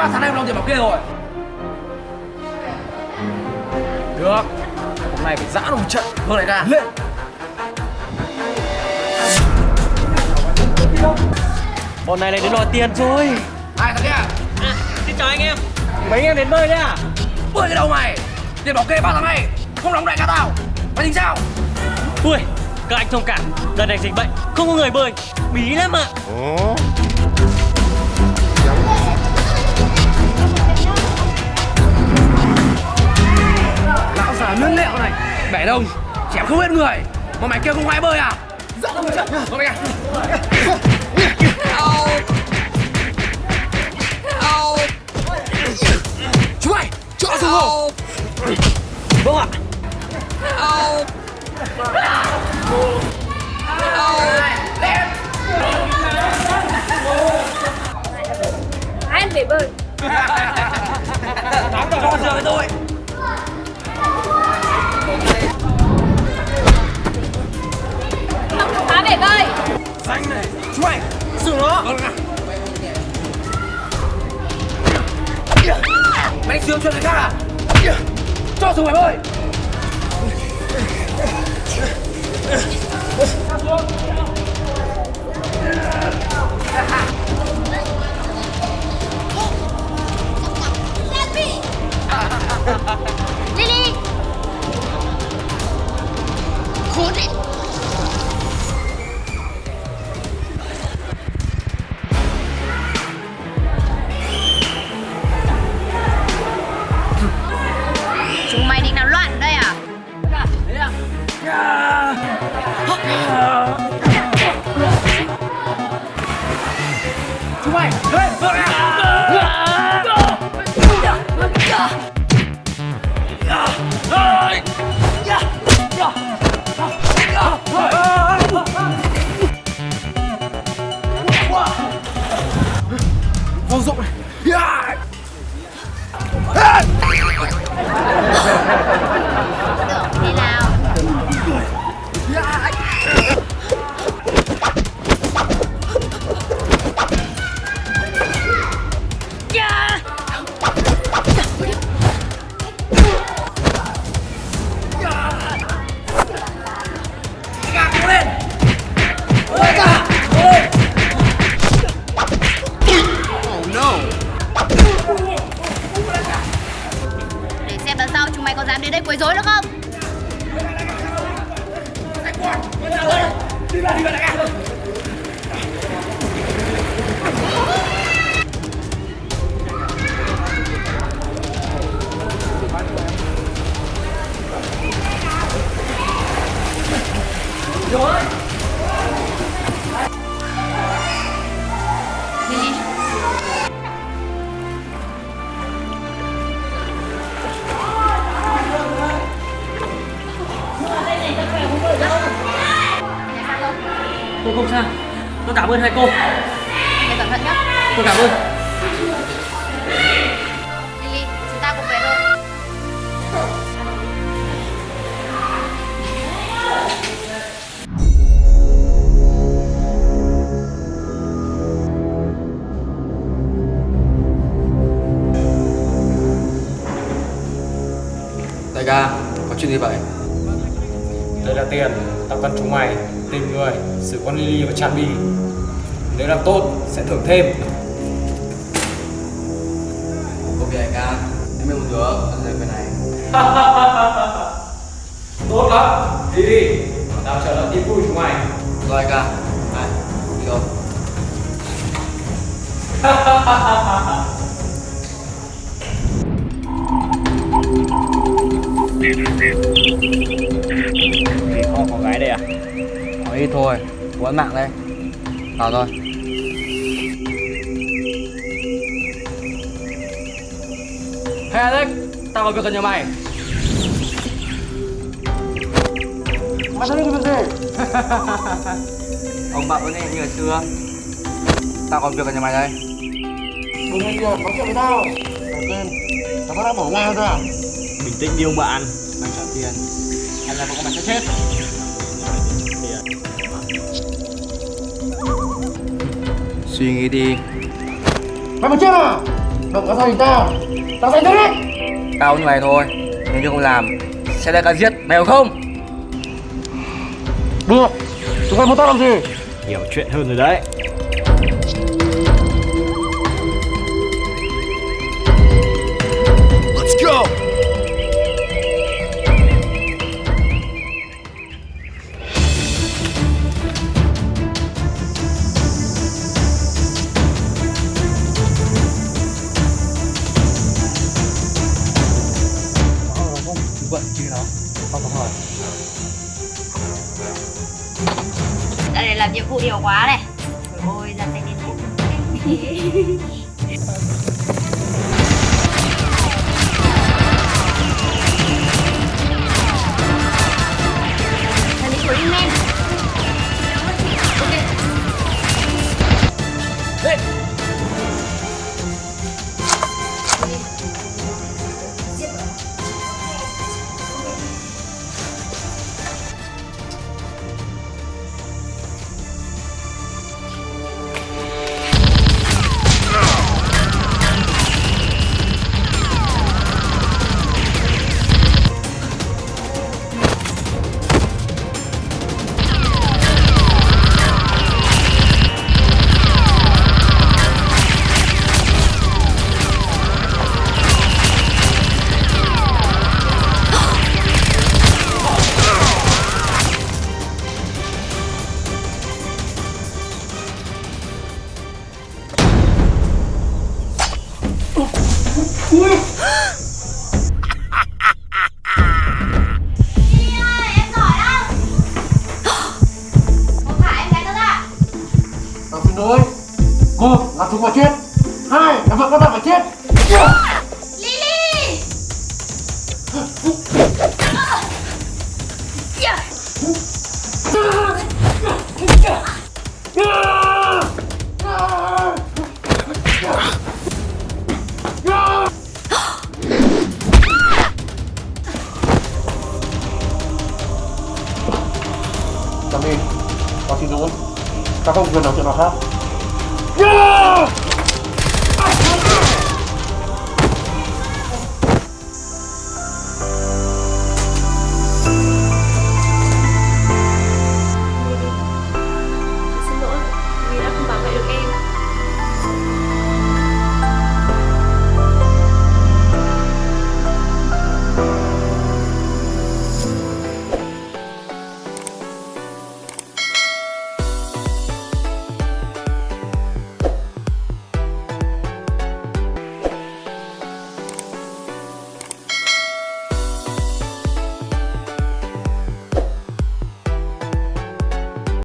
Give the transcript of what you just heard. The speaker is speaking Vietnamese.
3 tháng nay em lo tiền bảo kê rồi. Được, hôm nay phải giã nó một trận. Vâng đại ca. Lên. Bọn này lại đến đòi tiền rồi. Ai thằng kia? Xin chào anh em. Mấy anh em đến bơi đấy à? Bơi cái đầu mày. Tiền bảo kê 3 tháng nay không đóng đại ca tao. Mày tính sao? Ui, các anh thông cảm. Đợt này dịch bệnh, không có người bơi. Bí lắm ạ. Lão già lươn lẹo này. Bẻ đông, chém không hết người. Mà mày kêu không ai bơi à? Dạ không trận. Vâng đại ca. Chú mày, cho xuống hồ. Vâng ạ. Lên. Anh để bơi. Tắm vào con giường với tôi. Phá bể bơi. Xanh này. Chú mày, xử nó. Vâng ạ. Mày đánh sướng chuyện người khác à? Cho xuống mày bơi. Lily. Khốn đấy. Chúng mày định làm loạn ở đây à? Chú mày, lên, vâng ạ. Vô dụng này. Tưởng thế nào? Để xem lần sau chúng mày có dám đến đây quấy rối nữa không? Đi vào đại ca. Rồi. Lily. Cô không sao. Tôi cảm ơn hai cô. Mày cẩn thận nhé. Tôi cảm ơn. Lily, chúng ta cùng về thôi. Đại ca, có chuyện gì vậy? Đây là tiền, tao cần chúng mày tìm người xử con Lily và Tranbi. Nếu làm tốt sẽ thưởng thêm. Ok đại ca, em biết một đứa ở dưới bên này. Tốt lắm, đi đi. Tao chờ đợi tin vui chúng mày. Rồi đại ca, này, đi thôi. Không có gái đây à? Hỏi ít thôi, bố ăn mạng đây. Vào thôi. Hey Alex, tao có việc cần nhờ mày. Mày tới đây cái việc gì? Ông bạn vẫn em như ngày xưa. Tao có việc cần nhờ mày đây. Đừng nghe việc, nói chuyện với tao. Đầu tiên, tao có đã bỏ ngoài rồi à? Bình tĩnh đi ông bạn. Mày trả tiền. Hay là mày sẽ chết. Suy nghĩ đi. Mày mà chết à? đừng có gia đình tao. Tao sẽ giết. Tao như mày thôi, nếu như không làm sẽ đại ca giết, mày hiểu không? Được, chúng mày muốn tao làm gì? Nhiều chuyện hơn rồi đấy. Let's go! Dạo này làm nhiệm vụ nhiều quá này. Ôi, ra tay điên hết. Là lính của Ringman. Ok. Tao xin lỗi. Một là chúng mày chết. Hai là vợ các bạn phải chết. Lily! Tranbi, tao xin lỗi. Tao không quyền nói chuyện nào khác.